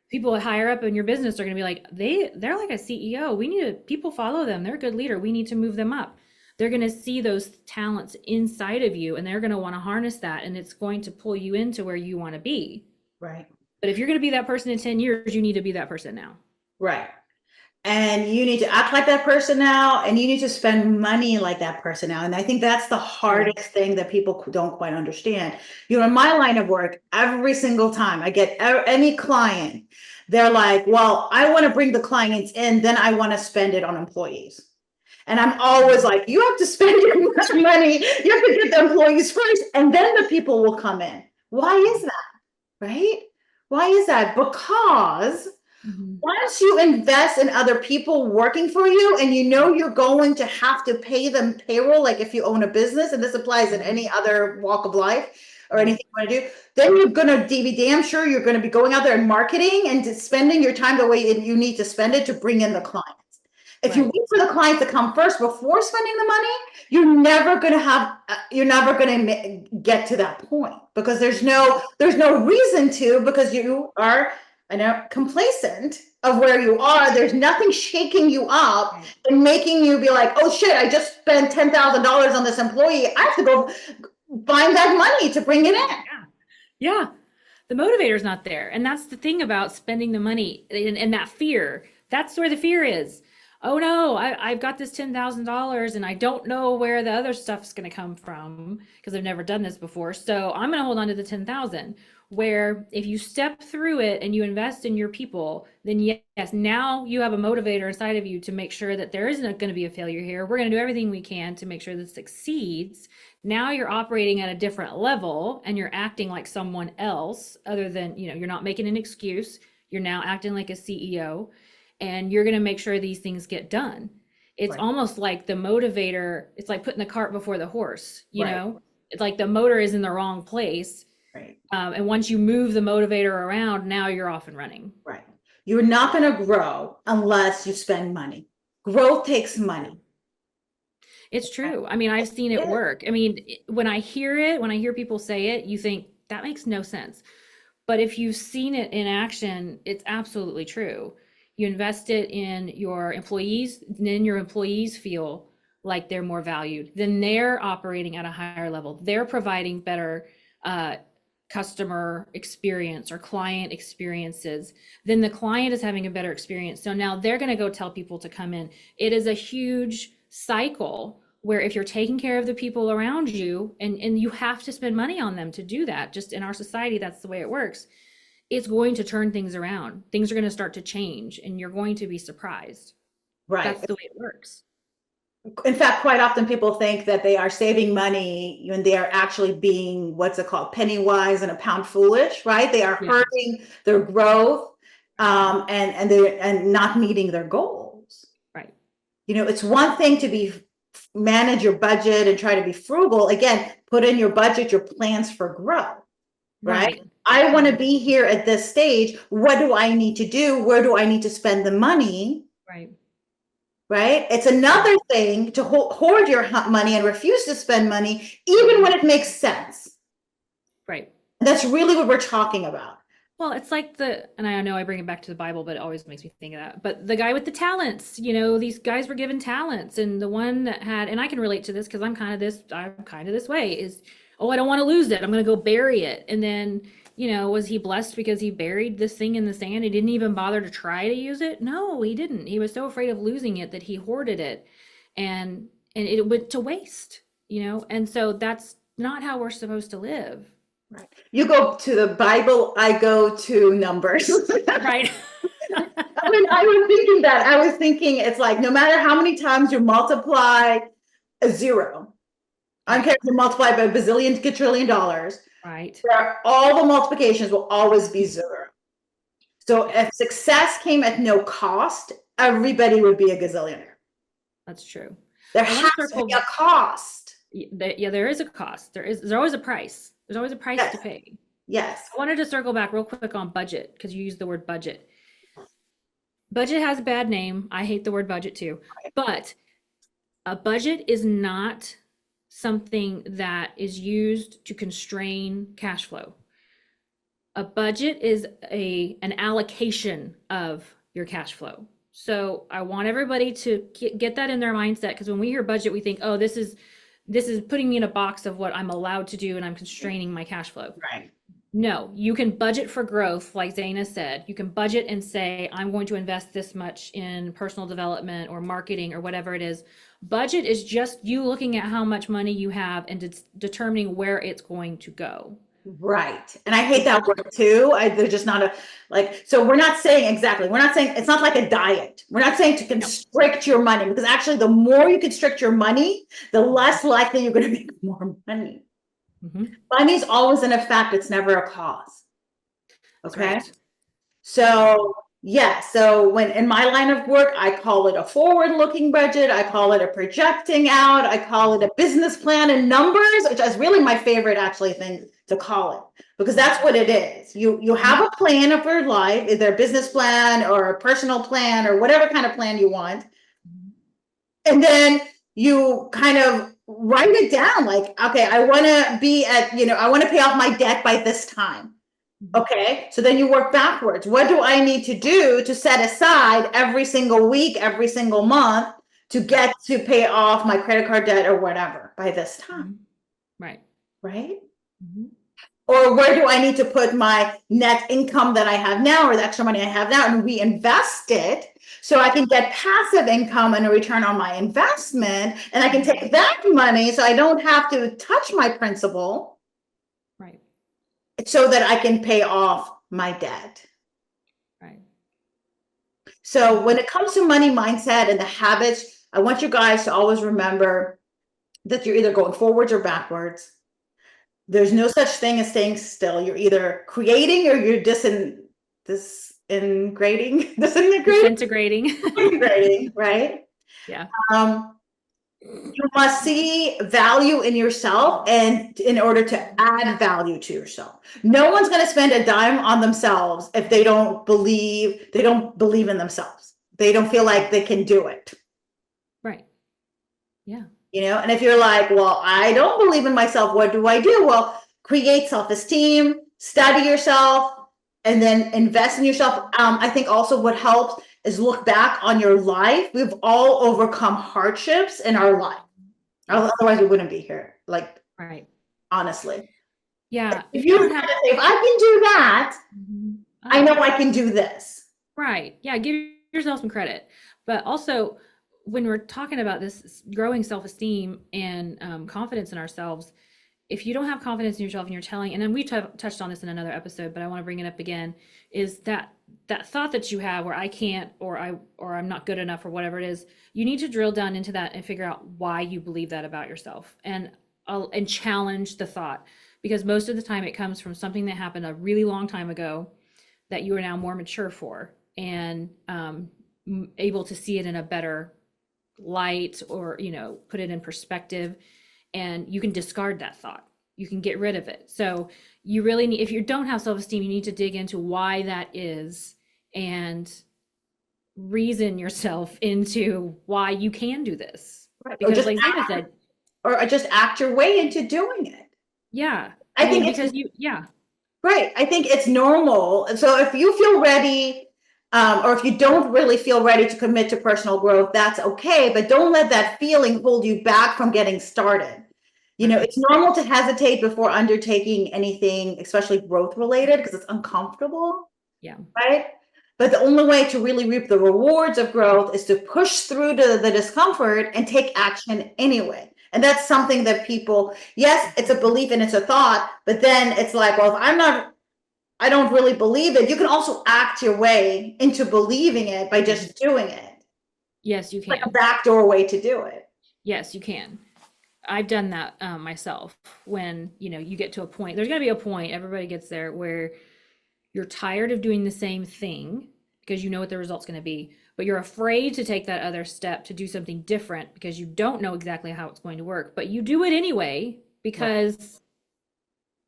People higher up in your business are going to be like, they're like a CEO. People follow them. They're a good leader. We need to move them up. They're going to see those talents inside of you, and they're going to want to harness that, and it's going to pull you into where you want to be. Right. But if you're going to be that person in 10 years, you need to be that person now. Right. And you need to act like that person now, and you need to spend money like that person now. And I think that's the hardest thing that people don't quite understand. In my line of work, every single time I get any client, they're like, well, I want to bring the clients in, then I want to spend it on employees. And I'm always like, you have to spend your money. You have to get the employees first, and then the people will come in. Why is that? Right? Why is that? Because once you invest in other people working for you, and you're going to have to pay them payroll, like if you own a business, and this applies in any other walk of life or anything you want to do, then you're going to be damn sure you're going to be going out there and marketing and spending your time the way you need to spend it to bring in the clients. If you wait for the clients to come first before spending the money, you're never going to get to that point, because there's no reason to, because you are complacent of where you are. There's nothing shaking you up and making you be like, oh shit, I just spent $10,000 on this employee. I have to go find that money to bring it in. Yeah. The motivator's not there. And that's the thing about spending the money and that fear. That's where the fear is. Oh no, I've got this $10,000 and I don't know where the other stuff's going to come from because I've never done this before. So I'm going to hold on to the 10,000. Where if you step through it and you invest in your people, then yes, now you have a motivator inside of you to make sure that there isn't going to be a failure here. We're going to do everything we can to make sure this succeeds. Now you're operating at a different level and you're acting like someone else other than, you're not making an excuse. You're now acting like a CEO, and you're going to make sure these things get done. It's almost like the motivator. It's like putting the cart before the horse, it's like the motor is in the wrong place. Right. And once you move the motivator around, now you're off and running. Right. You're not going to grow unless you spend money. Growth takes money. It's true. I mean, I've seen it work. I mean, when I hear people say it, you think that makes no sense. But if you've seen it in action, it's absolutely true. You invest it in your employees, then your employees feel like they're more valued. Then they're operating at a higher level. They're providing better customer experience or client experiences. Then the client is having a better experience. So now they're going to go tell people to come in. It is a huge cycle where if you're taking care of the people around you, and you have to spend money on them to do that, just in our society, that's the way it works. It's going to turn things around. Things are going to start to change and you're going to be surprised. Right. That's the way it works. In fact, quite often people think that they are saving money when they are actually being, what's it called, penny wise and a pound foolish, right? They are Yeah. hurting their growth, and they're and not meeting their goals. Right. You know, it's one thing to be manage your budget and try to be frugal. Again, put in your budget your plans for growth, right? Right. I want to be here at this stage. What do I need to do? Where do I need to spend the money? Right. Right? It's another thing to hoard your money and refuse to spend money, even when it makes sense. Right. And that's really what we're talking about. Well, it's like and I know I bring it back to the Bible, but it always makes me think of that. But the guy with the talents, these guys were given talents, and the one that had, and I can relate to this because I'm kind of this way, is, oh, I don't want to lose it. I'm going to go bury it. And then, was he blessed because he buried this thing in the sand? He didn't even bother to try to use it? No, he didn't. He was so afraid of losing it that he hoarded it, and it went to waste. And so that's not how we're supposed to live. Right. You go to the Bible, I go to numbers. Right. I mean, I was thinking it's like no matter how many times you multiply a zero, I don't care if you multiply by a bazillion, quadrillion dollars, Right. all the multiplications will always be zero. So if success came at no cost, everybody would be a gazillionaire. That's true. There has to be a cost. Yeah, there is a cost. There's always a price. There's always a price Yes. to pay. Yes. I wanted to circle back real quick on budget because you used the word budget. Budget has a bad name. I hate the word budget too. But a budget is not something that is used to constrain cash flow. A budget is an allocation of your cash flow. So I want everybody to get that in their mindset, because when we hear budget, we think, oh, this is putting me in a box of what I'm allowed to do and I'm constraining my cash flow. Right. No, you can budget for growth, like Zaina said. You can budget and say, I'm going to invest this much in personal development or marketing or whatever it is. Budget is just you looking at how much money you have and determining where it's going to go. Right. And I hate that word too. They're just not so we're not saying it's not like a diet. We're not saying to constrict your money, because actually the more you constrict your money, the less likely you're going to make more money. Mm-hmm. Money's always an effect. It's never a cause. Okay. Right. So yeah. So when in my line of work, I call it a forward-looking budget. I call it a projecting out. I call it a business plan and numbers, which is really my favorite actually thing to call it, because that's what it is. You have a plan of your life, either a business plan or a personal plan or whatever kind of plan you want. And then you kind of write it down like, okay, I want to be at, I want to pay off my debt by this time. Okay. So then you work backwards. What do I need to do to set aside every single week, every single month to get to pay off my credit card debt or whatever by this time? Right. Right. Mm-hmm. Or where do I need to put my net income that I have now, or the extra money I have now, and reinvest it so I can get passive income and a return on my investment, and I can take that money so I don't have to touch my principal. Right. So that I can pay off my debt. Right. So when it comes to money mindset and the habits, I want you guys to always remember that you're either going forwards or backwards. There's no such thing as staying still. You're either creating or you're disintegrating, right? Yeah. You must see value in yourself, and in order to add value to yourself. No one's going to spend a dime on themselves if they don't believe in themselves. They don't feel like they can do it. Right. Yeah. And if you're like, well, I don't believe in myself, what do I do? Well, create self-esteem, study yourself, and then invest in yourself. I think also what helps is look back on your life. We've all overcome hardships in our life. Otherwise we wouldn't be here. Right. Honestly. Yeah. If you have to say, if I can do that, I know I can do this. Right. Yeah. Give yourself some credit. But also, when we're talking about this growing self-esteem and confidence in ourselves, if you don't have confidence in yourself and you're telling, and then we touched on this in another episode, but I want to bring it up again, is that thought that you have where I can't, or I'm not good enough, or whatever it is, you need to drill down into that and figure out why you believe that about yourself, and challenge the thought, because most of the time it comes from something that happened a really long time ago that you are now more mature for, and able to see it in a better light, or put it in perspective, and you can discard that thought, you can get rid of it. So you really need, if you don't have self-esteem, you need to dig into why that is, and reason yourself into why you can do this, Right. because like Zeta said, Or just act your way into doing it. yeah, I I mean, think it's because yeah, right. I think it's normal. So if you feel ready, or if you don't really feel ready to commit to personal growth, that's okay. But don't let that feeling hold you back from getting started. right, It's normal to hesitate before undertaking anything, especially growth related, because it's uncomfortable, yeah, right? But the only way to really reap the rewards of growth is to push through to the discomfort and take action anyway. And that's something that people, yes, it's a belief and it's a thought, but then it's like, well, if I don't really believe it. You can also act your way into believing it by just doing it. yes, you Like a can, backdoor way to do it. yes, you can. I've done that myself. When you get to a point, there's going to be a point, everybody gets there, where you're tired of doing the same thing because you know what the result's going to be, but you're afraid to take that other step to do something different because you don't know exactly how it's going to work, but you do it anyway because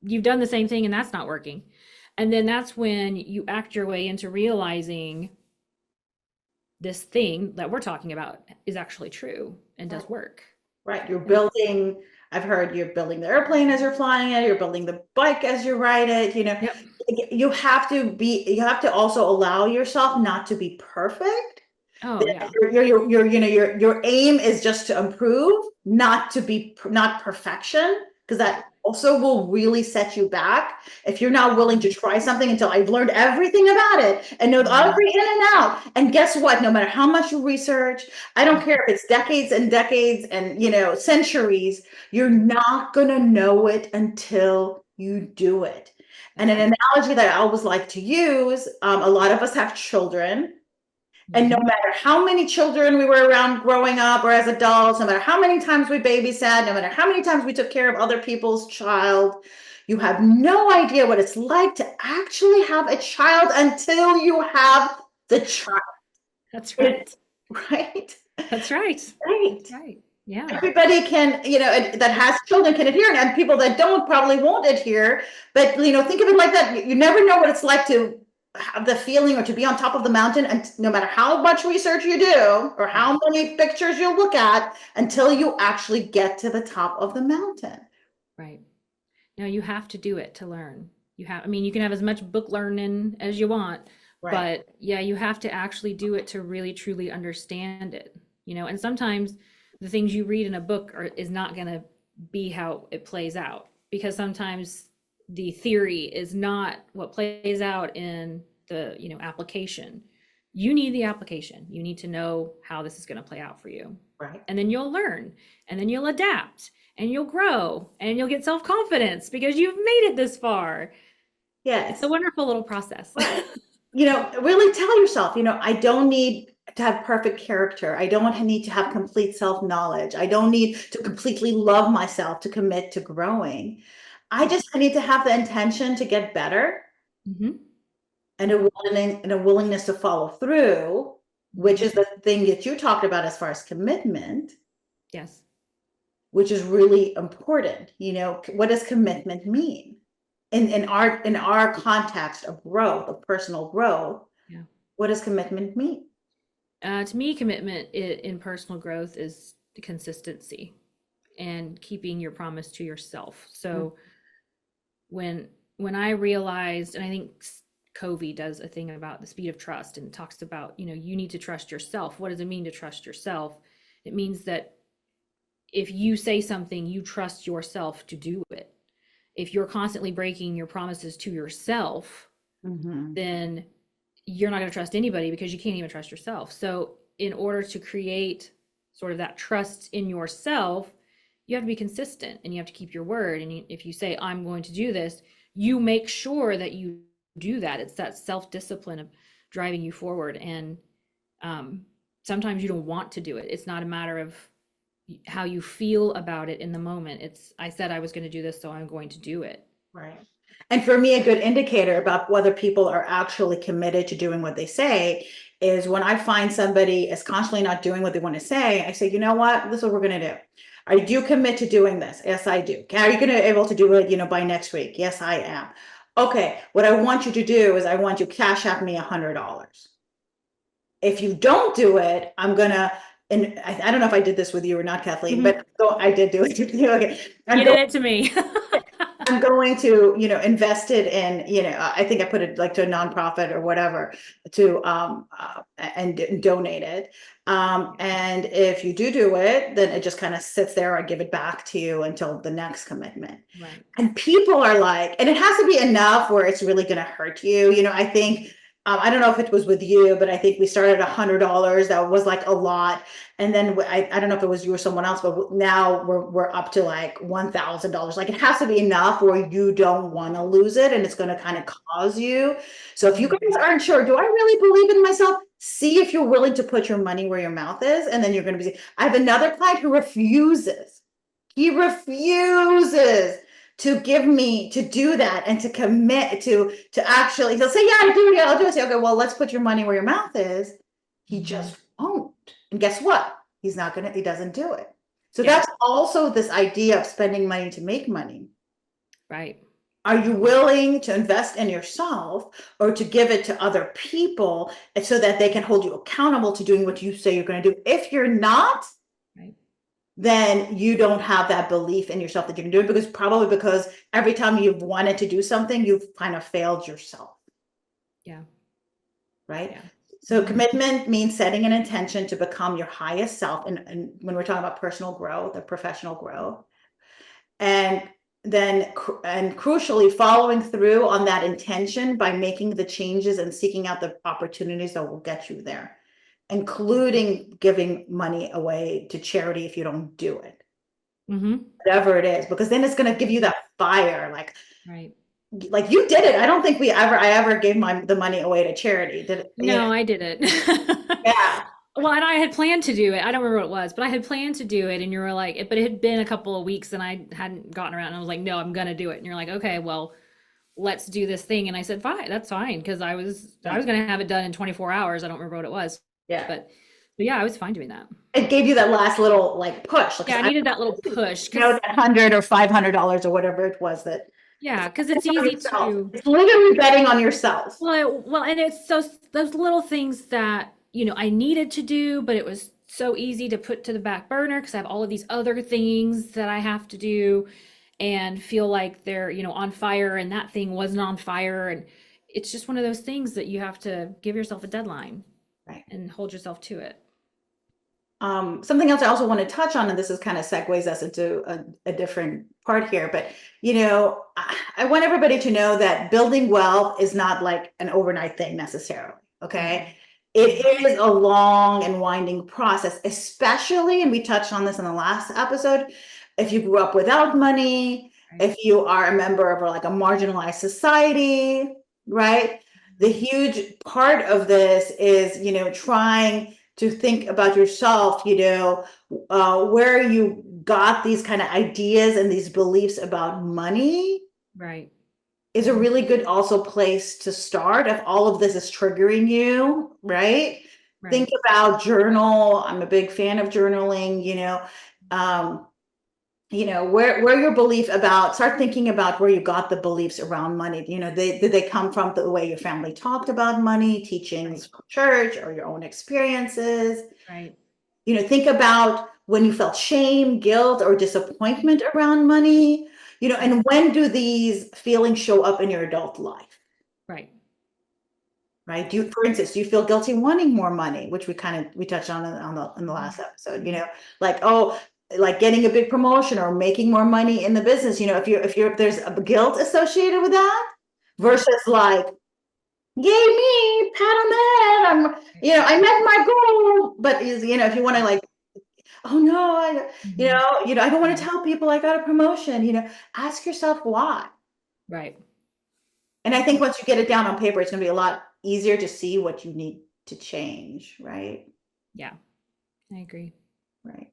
you've done the same thing and that's not working. And then that's when you act your way into realizing this thing that we're talking about is actually true and does work. Right. You're building, I've heard you're building the airplane as you're flying it, you're building the bike as you ride it, Yep. you have to also allow yourself not to be perfect. Oh yeah. Your aim is just to improve, not to be, not perfection, because that also will really set you back if you're not willing to try something until I've learned everything about it and know every in and out. And guess what? No matter how much you research, I don't care if it's decades and decades and centuries, you're not gonna know it until you do it. And an analogy that I always like to use, a lot of us have children, and no Mhm. matter how many children we were around growing up or as adults, no matter how many times we babysat, no matter how many times we took care of other people's child, you have no idea what it's like to actually have a child until you have the child. That's right. Right? That's right. Right. That's right. Yeah. Everybody can, that has children can adhere, and people that don't probably won't adhere. But, think of it like that. You never know what it's like to have the feeling or to be on top of the mountain, and no matter how much research you do or how many pictures you look at, until you actually get to the top of the mountain. Right. No, you have to do it to learn. I mean, you can have as much book learning as you want, Right. but yeah, you have to actually do it to really truly understand it. And sometimes the things you read in a book is not going to be how it plays out, because sometimes the theory is not what plays out in the, application. You need the application. You need to know how this is going to play out for you. Right. And then you'll learn, and then you'll adapt, and you'll grow, and you'll get self-confidence because you've made it this far. Yes. It's a wonderful little process. Really tell yourself, I don't need to have perfect character. I don't need to have complete self-knowledge. I don't need to completely love myself to commit to growing. I need to have the intention to get better, Mm-hmm. and a willingness to follow through, which is the thing that you talked about as far as commitment. Yes. Which is really important. What does commitment mean in our context of growth, of personal growth? Yeah. What does commitment mean? To me, commitment in personal growth is the consistency and keeping your promise to yourself. So when I realized, and I think Covey does a thing about the speed of trust and talks about, you need to trust yourself. What does it mean to trust yourself? It means that if you say something, you trust yourself to do it. If you're constantly breaking your promises to yourself, then you're not going to trust anybody because you can't even trust yourself. So in order to create sort of that trust in yourself, you have to be consistent and you have to keep your word. And if you say, I'm going to do this, you make sure that you do that. It's that self discipline of driving you forward. And um, sometimes you don't want to do it. It's not a matter of how you feel about it in the moment. It's, I said I was going to do this, so I'm going to do it. Right. And for me, a good indicator about whether people are actually committed to doing what they say is when I find somebody is constantly not doing what they want to say, I say, you know what, this is what we're going to do. Are you commit to doing this? Yes, I do. Are you going to be able to do it, by next week? Yes, I am. Okay, what I want you to do is I want you cash out me $100. If you don't do it, I'm gonna, and I don't know if I did this with you or not, Kathleen, but I did do it with you. Okay. You did it to me. I'm going to, invest it in, I think I put it like to a nonprofit or whatever to, and donate it. And if you do it, then it just kind of sits there. I give it back to you until the next commitment. Right. And people are like, and it has to be enough where it's really going to hurt you. I think, I don't know if it was with you, but I think we started at $100. That was like a lot. And then I don't know if it was you or someone else, but now we're up to like $1,000. Like it has to be enough where you don't want to lose it and it's going to kind of cause you. So if you guys aren't sure, do I really believe in myself? See if you're willing to put your money where your mouth is, and then you're going to be. I have another client who refuses. He refuses to give me to do that and to commit to actually. He'll say, yeah, I'll do it. Yeah, I'll do it. Say, okay, well, let's put your money where your mouth is. He just won't. And guess what? He's not gonna, he doesn't do it. So that's also this idea of spending money to make money. Right. Are you willing to invest in yourself or to give it to other people so that they can hold you accountable to doing what you say you're going to do? If you're not, then you don't have that belief in yourself that you can do it, because every time you've wanted to do something, you've kind of failed yourself. Yeah. Right. Yeah. So commitment means setting an intention to become your highest self. And when we're talking about personal growth or professional growth, and then, and crucially, following through on that intention by making the changes and seeking out the opportunities that will get you there, including giving money away to charity if you don't do it. Whatever it is, because then it's going to give you that fire, like you did it. I don't think I ever gave the money away to charity. Did it? No, I did it. Yeah. Well, and I had planned to do it. I don't remember what it was, but I had planned to do it. And you were like, but it had been a couple of weeks and I hadn't gotten around. And I was like, no, I'm going to do it. And you're like, okay, well, let's do this thing. And I said, fine, that's fine. Cause I was going to have it done in 24 hours. I don't remember what it was. Yeah. But yeah, I was fine doing that. It gave you that last little like push. Yeah, I needed that little push. That $100 or $500 or whatever it was that. Yeah, because it's easy to. It's literally betting on yourself. Well, and it's those little things that I needed to do, but it was so easy to put to the back burner because I have all of these other things that I have to do, and feel like they're on fire, and that thing wasn't on fire, and it's just one of those things that you have to give yourself a deadline, and hold yourself to it. Something else I also want to touch on, and this is kind of segues us into a different part here, but I want everybody to know that building wealth is not like an overnight thing necessarily. Okay. It is a long and winding process, especially, and we touched on this in the last episode, if you grew up without money, if you are a member of like a marginalized society, right? The huge part of this is, trying to think about yourself, where you got these kind of ideas and these beliefs about money. Right. Is a really good also place to start if all of this is triggering you, right? Think about journal. I'm a big fan of journaling, where your belief about, start thinking about where you got the beliefs around money. Did they come from the way your family talked about money, teachings from church, or your own experiences? Right. Think about when you felt shame, guilt, or disappointment around money. And when do these feelings show up in your adult life? Right. For instance, do you feel guilty wanting more money, which we touched on in the last episode? Like getting a big promotion or making more money in the business. If there's a guilt associated with that, versus like, yay me, pat on the head, I met my goal. But if you want to like, oh no, Mhm. I don't want to Yeah. tell people I got a promotion. Ask yourself why. Right. And I Yeah. think once you get it down on paper, it's going to be a lot easier to see what you need to change, right? Yeah. I agree. Right.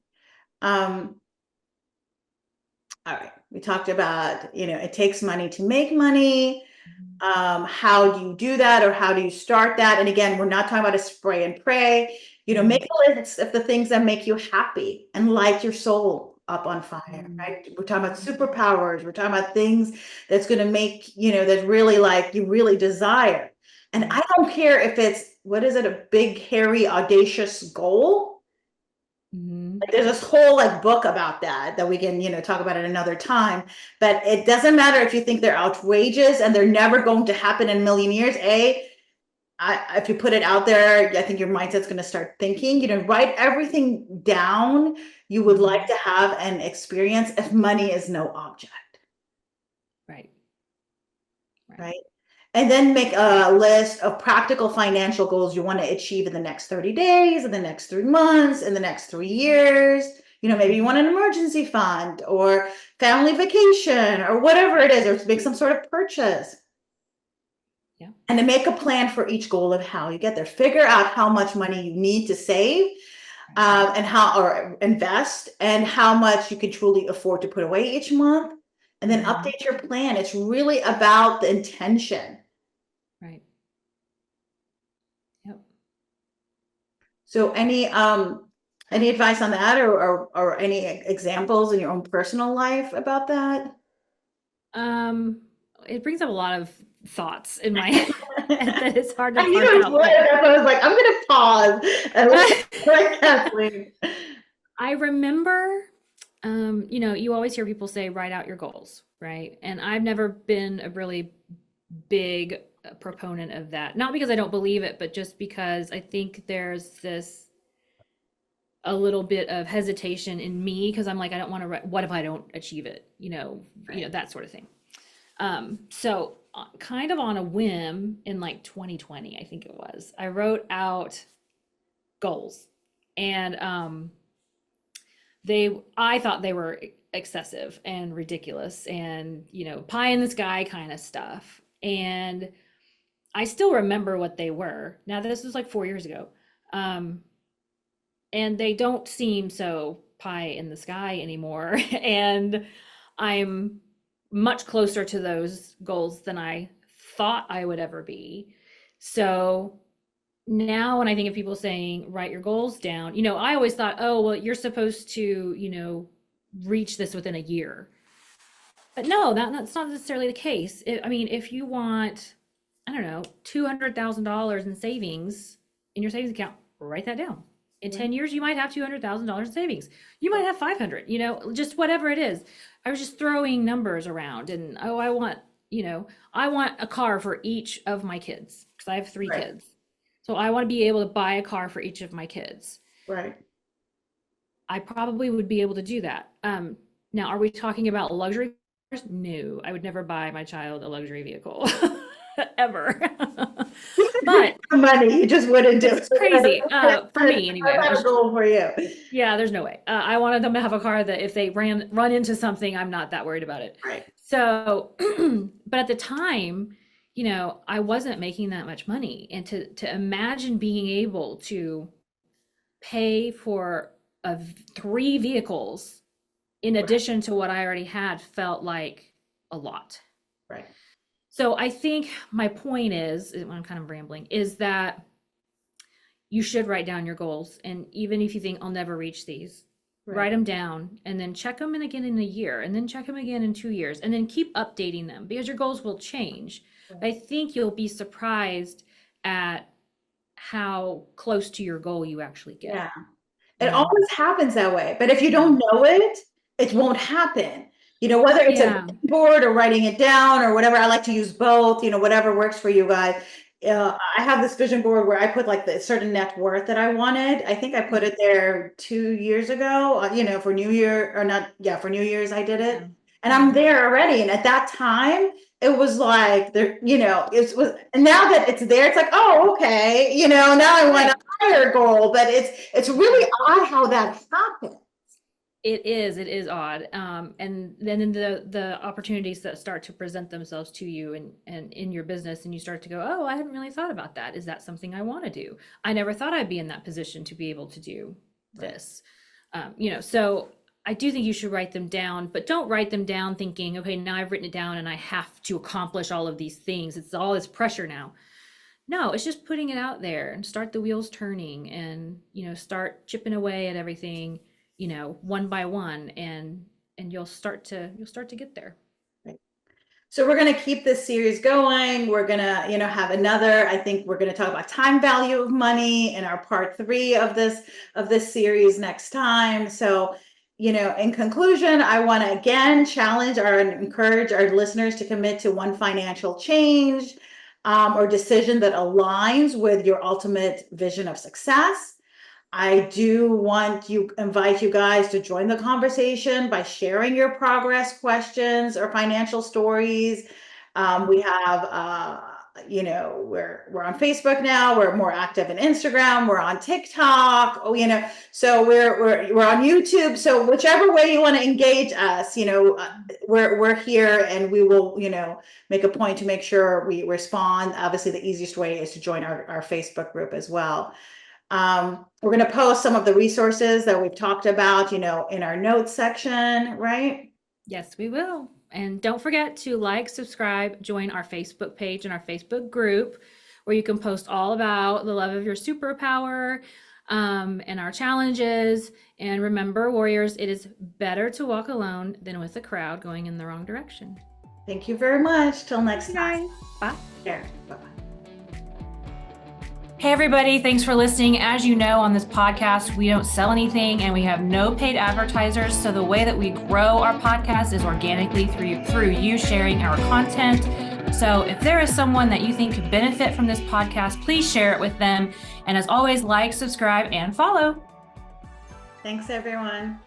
Um, all right. We talked about, it takes money to make money. Mhm. How do you do that, or how do you start that? And again, we're not talking about a spray and pray. Mhm. Make a list of the things that make you happy and light your soul up on fire, Mhm. right? We're talking about superpowers. We're talking about things that's going to make, that really like you really desire. And Right. I don't care if it's, what is it, a big, hairy, audacious goal. Mhm. Like, there's this whole like book about that we can, talk about it another time. But it doesn't matter if you think they're outrageous and they're never going to happen in a million years. If you put it out there, I think your mindset's going to start thinking, write everything down you would like Mhm. to have an experience if money is no object, Right. Right. right? And then make a list of practical financial goals you want to achieve in the next 30 days, in the next 3 months, in the next 3 years. Maybe you want an emergency fund or family vacation or whatever it is, or to make some sort of purchase. Yeah. And to make a plan for each goal of how you get there. Figure out how much money you need to save, Right. and how, or invest, and how much you can truly afford to put away each month. And then Mhm. update your plan. It's really about the intention. Right. Yep. So any advice on that, or any examples in your own personal life about that? Um, it brings up a lot of thoughts in my head that it's hard to I knew parse it out, would. but That's why I was like, I'm gonna pause and let Kathleen. I remember, you always hear people say, write out your goals, right? And I've never been a really big proponent of that. Not because I don't believe it, but just because I think there's this a little bit of hesitation in me because I'm like, I don't want to, what if I don't achieve it? Right. That sort of thing. So kind of on a whim in like 2020, I think it was, I wrote out goals and I thought they were excessive and ridiculous and, pie in the sky kind of stuff. And I still remember what they were. Now, this was like 4 years ago. Um, and they don't seem so pie in the sky anymore. And I'm much closer to those goals than I thought I would ever be. So now when I think of people saying, write your goals down, I always thought, oh, well, you're supposed to, reach this within a year. But no, that's not necessarily the case. I mean, if you want, I don't know, $200,000 in savings in your savings account, write that down. In Right. 10 years, you might have $200,000 in savings. You might have 500, just whatever it is. I was just throwing numbers around and, oh, I want a car for each of my kids because I have three Right. kids. So I want to be able to buy a car for each of my kids. Right. I probably would be able to do that. Now, are we talking about luxury cars? No, I would never buy my child a luxury vehicle ever. But Money, you just wouldn't do it's crazy for me anyway. That's a goal for you. Yeah, there's no way. I wanted them to have a car that if they run into something, I'm not that worried about it. Right. So, but at the time, I wasn't making that much money, and to imagine being able to pay for three vehicles in Right. addition to what I already had felt like a lot. Right. So I think my point is, I'm kind of rambling, is that you should write down your goals. And even if you think I'll never reach these, Right. write them down and then check them in again in a year and then check them again in 2 years and then keep updating them because your goals will change. But I think you'll be surprised at how close to your goal you actually Yeah. get. It You know? always happens that way. But if you Yeah. don't know it, it won't happen. Whether it's a Yeah. board or writing it down or whatever, I like to use both, whatever works for you guys. I have this vision board where I put like the certain net worth that I wanted. I think I put it there 2 years ago, for New Year or not. Yeah, for New Year's I did Yeah. it. And Yeah. I'm there already. And at that time, it was like there, it was, and now that it's there, it's like, oh, okay, now I want a Right. higher goal, but it's really odd how that happened. It is odd. And then the opportunities that start to present themselves to you and in your business, and you start to go, oh, I hadn't really thought about that. Is that something I want to do? I never thought I'd be in that position to be able to do this. So I do think you should write them down, but don't write them down thinking, okay, now I've written it down and I have to accomplish all of these things. It's all this pressure now. No, it's just putting it out there and start the wheels turning and, start chipping away at everything, one by one, and you'll start to get there. Right. So we're going to keep this series going. We're going to, have another, I think we're going to talk about time value of money in our part 3 of this series next time. So, in conclusion, I want to again challenge and encourage our listeners to commit to one financial change or decision that aligns with your ultimate vision of success. I do invite you guys to join the conversation by sharing your progress questions or financial stories. We have, we're on Facebook now. We're more active in Instagram. We're on TikTok. So we're on YouTube. So whichever way you want to engage us, we're here, and we will, make a point to make sure we respond. Obviously, the easiest way is to join our Facebook group as well. We're going to post some of the resources that we've talked about, in our notes section, right? Yes, we will. And don't forget to like, subscribe, join our Facebook page and our Facebook group, where you can post all about the love of your superpower and our challenges. And remember, warriors, it is better to walk alone than with a crowd going in the wrong direction. Thank you very much. Till next time. Bye. Bye. Bye. Hey everybody, thanks for listening. As you know, on this podcast, we don't sell anything and we have no paid advertisers. So the way that we grow our podcast is organically through you sharing our content. So if there is someone that you think could benefit from this podcast, please share it with them. And as always, like, subscribe, and follow. Thanks, everyone.